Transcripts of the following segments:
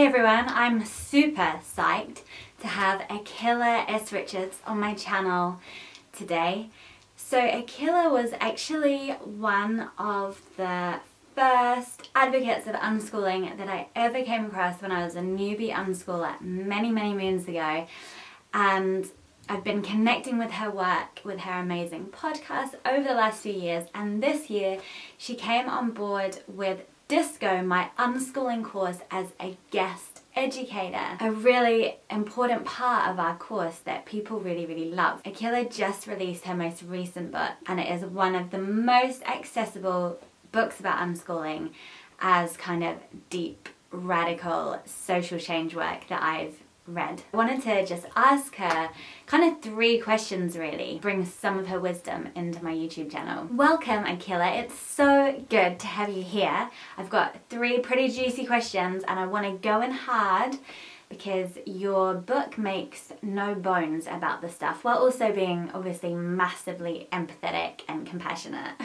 everyone, I'm super psyched to have Akilah S. Richards on my channel today. So Akilah was actually one of the first advocates of unschooling that I ever came across when I was a newbie unschooler many moons ago, and I've been connecting with her work, with her amazing podcast over the last few years, and this year she came on board with Disco, my unschooling course, as a guest educator. A really important part of our course that people really love. Akilah just released her most recent book, and it is one of the most accessible books about unschooling as kind of deep, radical social change work that I've read. I wanted to just ask her kind of 3 questions, really, bring some of her wisdom into my YouTube channel. Welcome, Akilah. It's so good to have you here. I've got 3 pretty juicy questions and I want to go in hard because your book makes no bones about the stuff, while also being obviously massively empathetic and compassionate.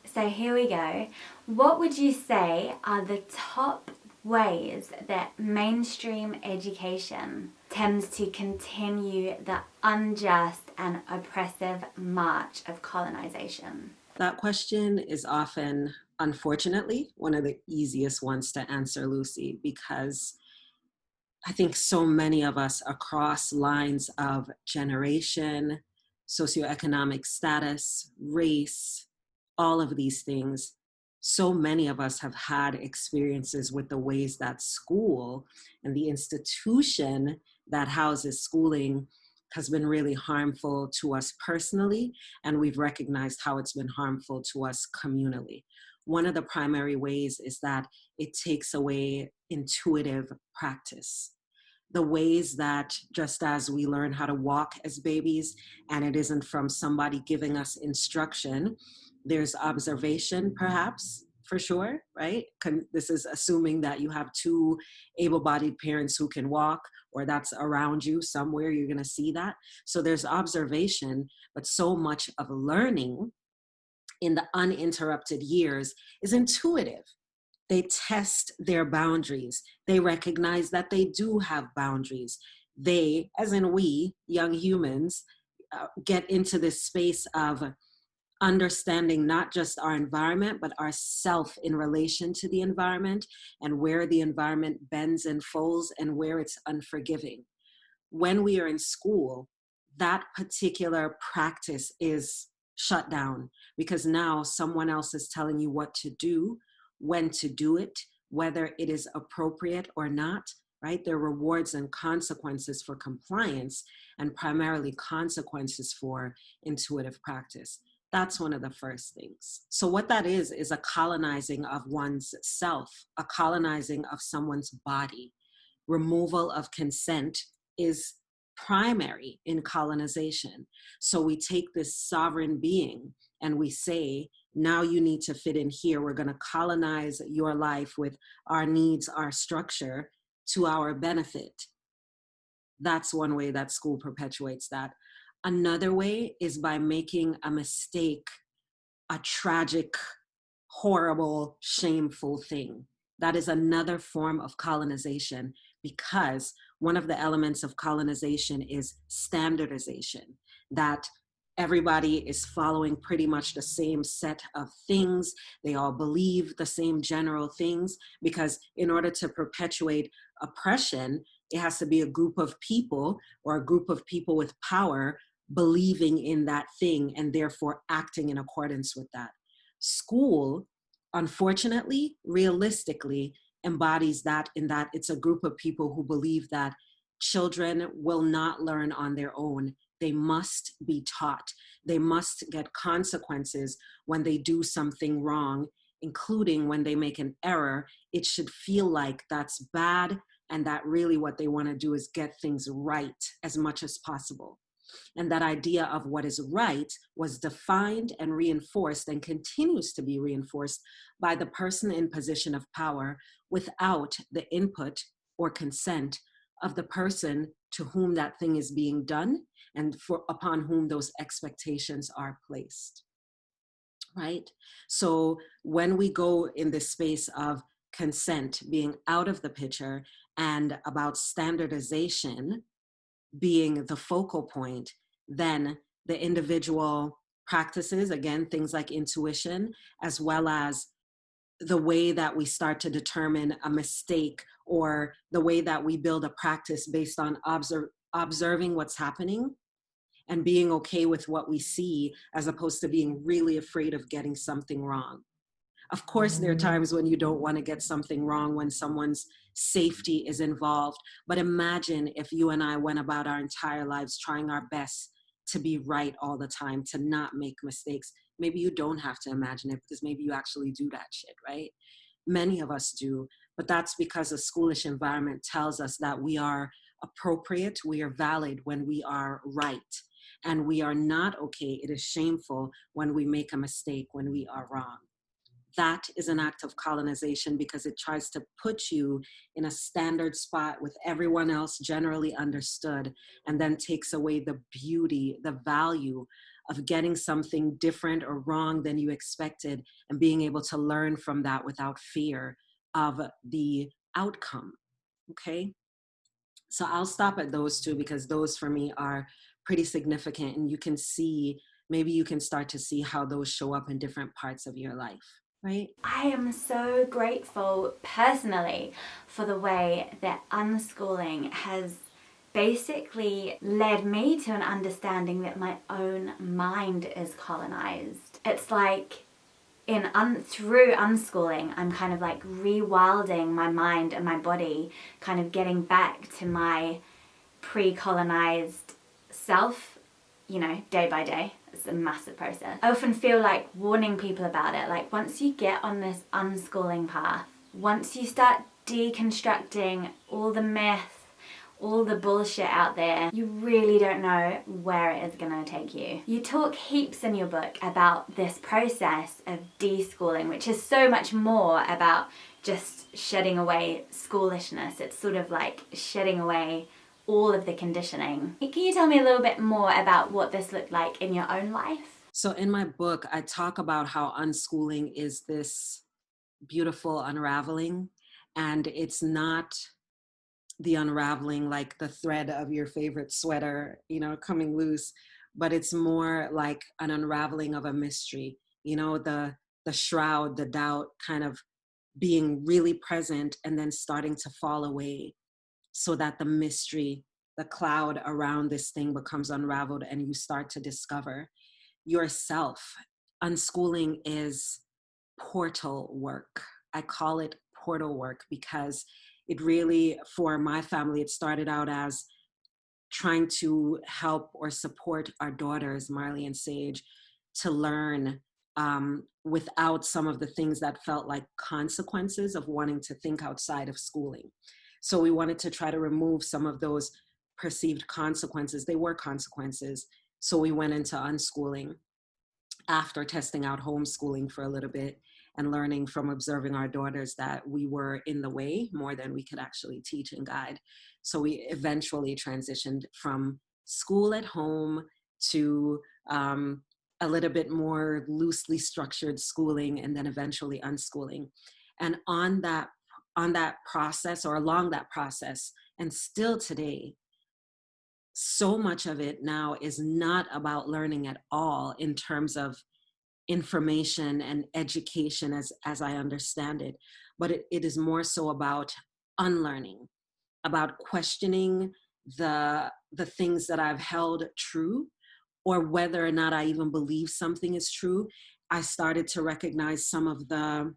So here we go. What would you say are the top ways that mainstream education tends to continue the unjust and oppressive march of colonization? That question is often, unfortunately, one of the easiest ones to answer, Lucy, because I think so many of us across lines of generation, socioeconomic status, race, all of these things, so many of us have had experiences with the ways that school and the institution that houses schooling has been really harmful to us personally, and we've recognized how it's been harmful to us communally. One of the primary ways is that it takes away intuitive practice. The ways that, just as we learn how to walk as babies, and it isn't from somebody giving us instruction, there's observation, perhaps, for sure, right? This is assuming that you have 2 able-bodied parents who can walk, or that's around you somewhere, you're going to see that. So there's observation, but so much of learning in the uninterrupted years is intuitive. They test their boundaries. They recognize that they do have boundaries. They, as in we, young humans, get into this space of understanding not just our environment, but ourself in relation to the environment, and where the environment bends and folds and where it's unforgiving. When we are in school, that particular practice is shut down because now someone else is telling you what to do, when to do it, whether it is appropriate or not, right? There are rewards and consequences for compliance, and primarily consequences for intuitive practice. That's one of the first things. So what that is a colonizing of one's self, a colonizing of someone's body. Removal of consent is primary in colonization. So we take this sovereign being and we say, now you need to fit in here. We're going to colonize your life with our needs, our structure, to our benefit. That's one way that school perpetuates that. Another way is by making a mistake a tragic, horrible, shameful thing. That is another form of colonization, because one of the elements of colonization is standardization, that everybody is following pretty much the same set of things. They all believe the same general things, because in order to perpetuate oppression, it has to be a group of people, or a group of people with power, believing in that thing and therefore acting in accordance with that. School, unfortunately, realistically, embodies that, in that it's a group of people who believe that children will not learn on their own. They must be taught. They must get consequences when they do something wrong, including when they make an error. It should feel like that's bad, and that really what they want to do is get things right as much as possible. And that idea of what is right was defined and reinforced, and continues to be reinforced, by the person in position of power without the input or consent of the person to whom that thing is being done, and upon whom those expectations are placed. Right? So when we go in this space of consent being out of the picture and about standardization being the focal point, then the individual practices, again, things like intuition, as well as the way that we start to determine a mistake, or the way that we build a practice based on observing what's happening and being okay with what we see, as opposed to being really afraid of getting something wrong. Of course, there are times when you don't want to get something wrong, when someone's safety is involved. But imagine if you and I went about our entire lives trying our best to be right all the time, to not make mistakes. Maybe you don't have to imagine it, because maybe you actually do that shit, right? Many of us do. But that's because a schoolish environment tells us that we are appropriate, we are valid when we are right. And we are not okay. It is shameful when we make a mistake, when we are wrong. That is an act of colonization, because it tries to put you in a standard spot with everyone else generally understood, and then takes away the beauty, the value of getting something different or wrong than you expected, and being able to learn from that without fear of the outcome. Okay? So I'll stop at those two, because those for me are pretty significant, and you can see, maybe you can start to see how those show up in different parts of your life. Right? I am so grateful personally for the way that unschooling has basically led me to an understanding that my own mind is colonized. It's like through unschooling, I'm kind of like rewilding my mind and my body, kind of getting back to my pre-colonized self, day by day. It's a massive process. I often feel like warning people about it. Like, once you get on this unschooling path, once you start deconstructing all the myth, all the bullshit out there, you really don't know where it is going to take you. You talk heaps in your book about this process of deschooling, which is so much more about just shedding away schoolishness. It's sort of like shedding away all of the conditioning. Can you tell me a little bit more about what this looked like in your own life? So in my book, I talk about how unschooling is this beautiful unraveling, and it's not the unraveling like the thread of your favorite sweater, coming loose, but it's more like an unraveling of a mystery, the shroud, the doubt kind of being really present and then starting to fall away, so that the mystery, the cloud around this thing becomes unraveled, and you start to discover yourself. Unschooling is portal work. I call it portal work because it really, for my family, it started out as trying to help or support our daughters, Marley and Sage, to learn without some of the things that felt like consequences of wanting to think outside of schooling. So we wanted to try to remove some of those perceived consequences. They were consequences. So we went into unschooling after testing out homeschooling for a little bit and learning from observing our daughters that we were in the way more than we could actually teach and guide. So we eventually transitioned from school at home to a little bit more loosely structured schooling, and then eventually unschooling. And on that process, or along that process, and still today, so much of it now is not about learning at all in terms of information and education as I understand it, but it is more so about unlearning, about questioning the things that I've held true, or whether or not I even believe something is true. I started to recognize some of the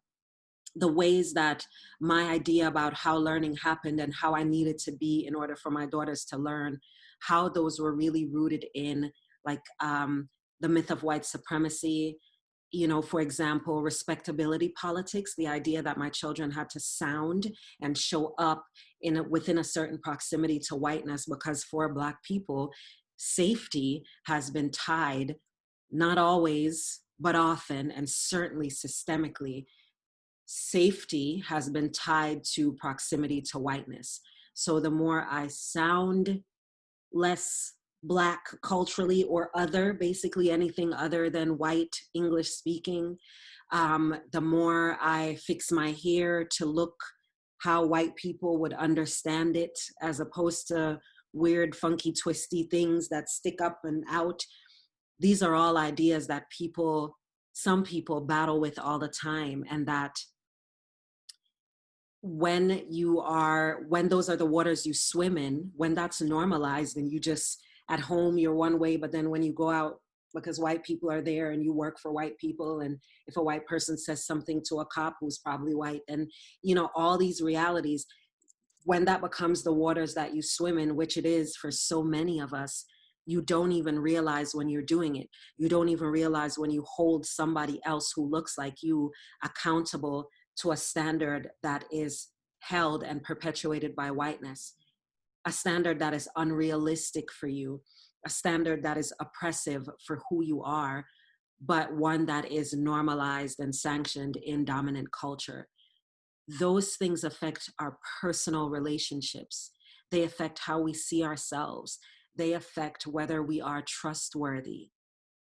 ways that my idea about how learning happened and how I needed to be in order for my daughters to learn, how those were really rooted in like the myth of white supremacy. For example, respectability politics, the idea that my children had to sound and show up within a certain proximity to whiteness, because for Black people, safety has been tied, not always, but often, and certainly systemically, safety has been tied to proximity to whiteness. So the more I sound less Black culturally or other, basically anything other than white English speaking, The more I fix my hair to look how white people would understand it, as opposed to weird, funky, twisty things that stick up and out. These are all ideas that some people battle with all the time, and that when those are the waters you swim in, when that's normalized and you just, at home you're one way, but then when you go out, because white people are there and you work for white people, and if a white person says something to a cop who's probably white, then all these realities, when that becomes the waters that you swim in, which it is for so many of us, you don't even realize when you're doing it. You don't even realize when you hold somebody else who looks like you accountable to a standard that is held and perpetuated by whiteness, a standard that is unrealistic for you, a standard that is oppressive for who you are, but one that is normalized and sanctioned in dominant culture. Those things affect our personal relationships. They affect how we see ourselves. They affect whether we are trustworthy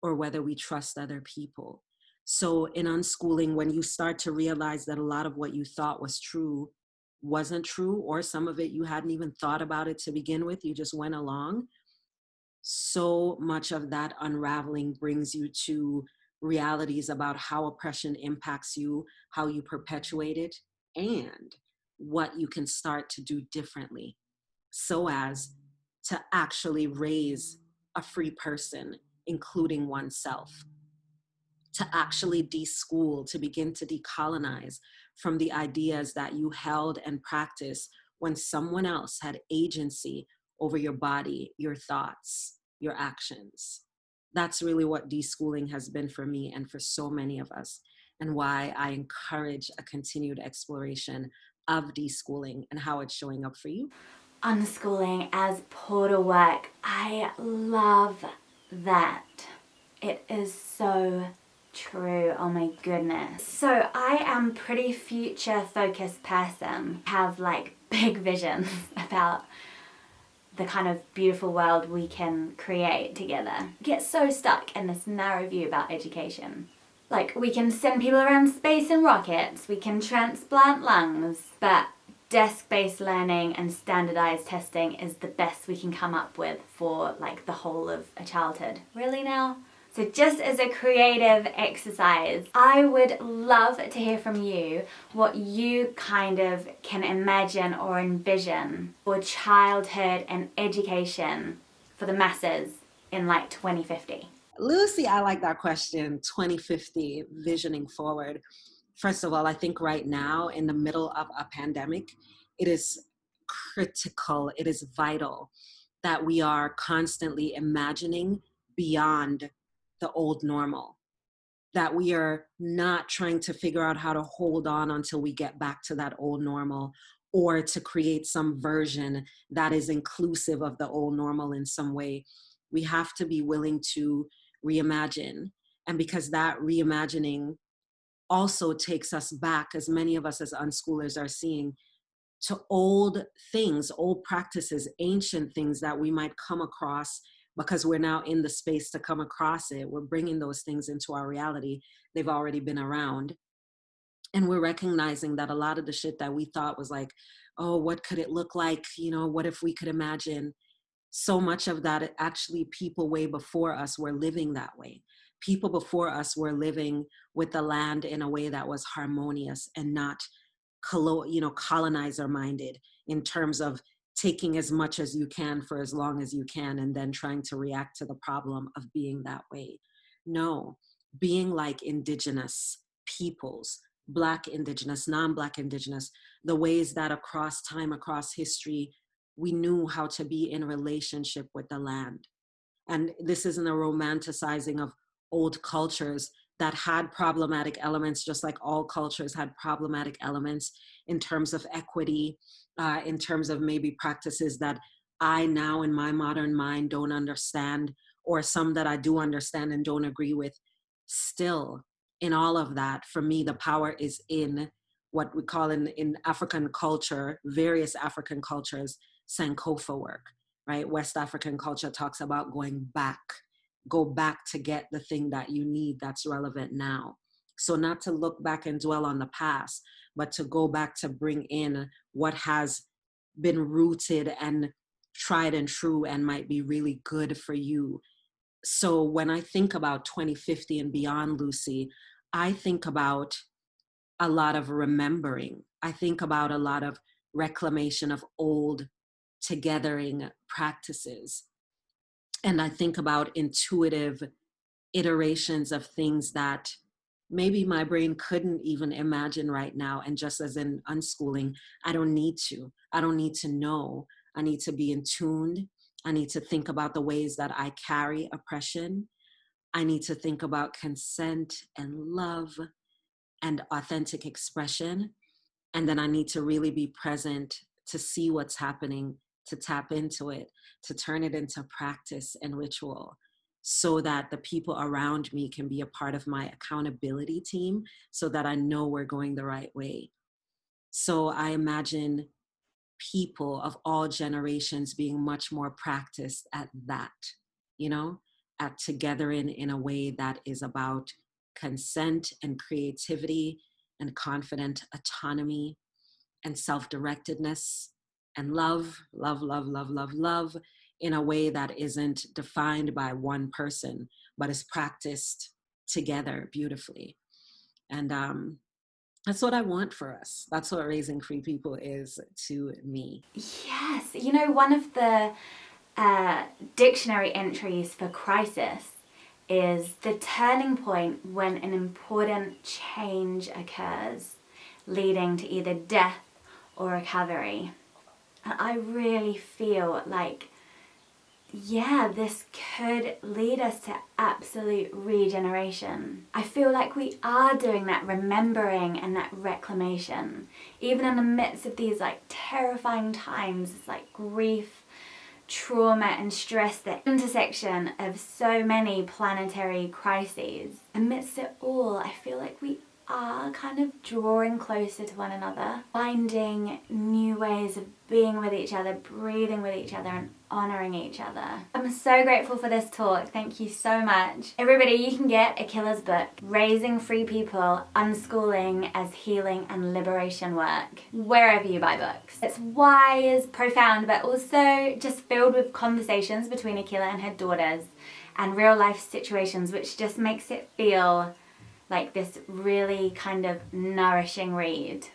or whether we trust other people. So in unschooling, when you start to realize that a lot of what you thought was true wasn't true, or some of it you hadn't even thought about it to begin with, you just went along, so much of that unraveling brings you to realities about how oppression impacts you, how you perpetuate it, and what you can start to do differently so as to actually raise a free person, including oneself, to actually deschool, to begin to decolonize from the ideas that you held and practiced when someone else had agency over your body, your thoughts, your actions. That's really what deschooling has been for me and for so many of us, and why I encourage a continued exploration of deschooling and how it's showing up for you. Unschooling as portal work. I love that. It is so true. Oh my goodness. So I am pretty future focused person. Have like big visions about the kind of beautiful world we can create together. Get so stuck in this narrow view about education. Like, we can send people around space in rockets, we can transplant lungs, but desk-based learning and standardized testing is the best we can come up with for like the whole of a childhood. Really now? So just as a creative exercise, I would love to hear from you what you kind of can imagine or envision for childhood and education for the masses in like 2050. Lucy, I like that question. 2050, visioning forward. First of all, I think right now, in the middle of a pandemic, it is critical, it is vital that we are constantly imagining beyond the old normal, that we are not trying to figure out how to hold on until we get back to that old normal, or to create some version that is inclusive of the old normal in some way. We have to be willing to reimagine. And because that reimagining also takes us back, as many of us as unschoolers are seeing, to old things, old practices, ancient things that we might come across because we're now in the space to come across it. We're bringing those things into our reality. They've already been around. And we're recognizing that a lot of the shit that we thought was like, oh, what could it look like? What if we could imagine? So much of that, actually, people way before us were living that way. People before us were living with the land in a way that was harmonious and not colonizer minded, in terms of taking as much as you can for as long as you can and then trying to react to the problem of being that way. No, being like indigenous peoples, Black indigenous, non-Black indigenous, the ways that across time, across history, we knew how to be in relationship with the land. And this isn't a romanticizing of old cultures that had problematic elements, just like all cultures had problematic elements in terms of equity, in terms of maybe practices that I now in my modern mind don't understand, or some that I do understand and don't agree with. Still, in all of that, for me, the power is in what we call in African culture, various African cultures, Sankofa work, right? West African culture talks about go back to get the thing that you need that's relevant now. So not to look back and dwell on the past, but to go back to bring in what has been rooted and tried and true and might be really good for you. So when I think about 2050 and beyond, Lucy, I think about a lot of remembering. I think about a lot of reclamation of old togethering practices. And I think about intuitive iterations of things that maybe my brain couldn't even imagine right now. And just as in unschooling, I don't need to. I don't need to know. I need to be in tuned. I need to think about the ways that I carry oppression. I need to think about consent and love and authentic expression. And then I need to really be present to see what's happening, to tap into it, to turn it into practice and ritual so that the people around me can be a part of my accountability team so that I know we're going the right way. So I imagine people of all generations being much more practiced at that, you know, at togethering in a way that is about consent and creativity and confident autonomy and self-directedness and love, love, love, love, love, love in a way that isn't defined by one person, but is practiced together beautifully. And that's what I want for us. That's what raising free people is to me. Yes, you know, one of the dictionary entries for crisis is the turning point when an important change occurs, leading to either death or recovery. And I really feel like, yeah, this could lead us to absolute regeneration. I feel like we are doing that remembering and that reclamation, even in the midst of these like terrifying times. It's like grief, trauma and stress, the intersection of so many planetary crises. Amidst it all, I feel like we are kind of drawing closer to one another, finding new ways of being with each other, breathing with each other, and honoring each other. I'm so grateful for this talk. Thank you so much. Everybody, you can get Akilah's book, Raising Free People, Unschooling as Healing and Liberation Work, wherever you buy books. It's wise, profound, but also just filled with conversations between Akilah and her daughters and real life situations, which just makes it feel like this really kind of nourishing read.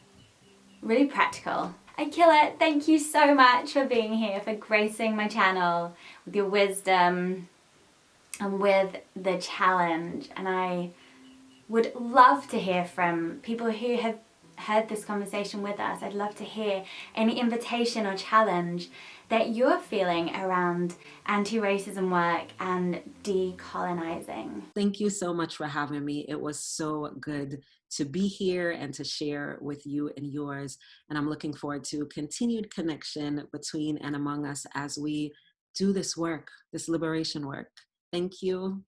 Really practical. Akilah, thank you so much for being here, for gracing my channel with your wisdom and with the challenge. And I would love to hear from people who have heard this conversation with us. I'd love to hear any invitation or challenge that you're feeling around anti-racism work and decolonizing. Thank you so much for having me. It was so good to be here and to share with you and yours. And I'm looking forward to continued connection between and among us as we do this work, this liberation work. Thank you.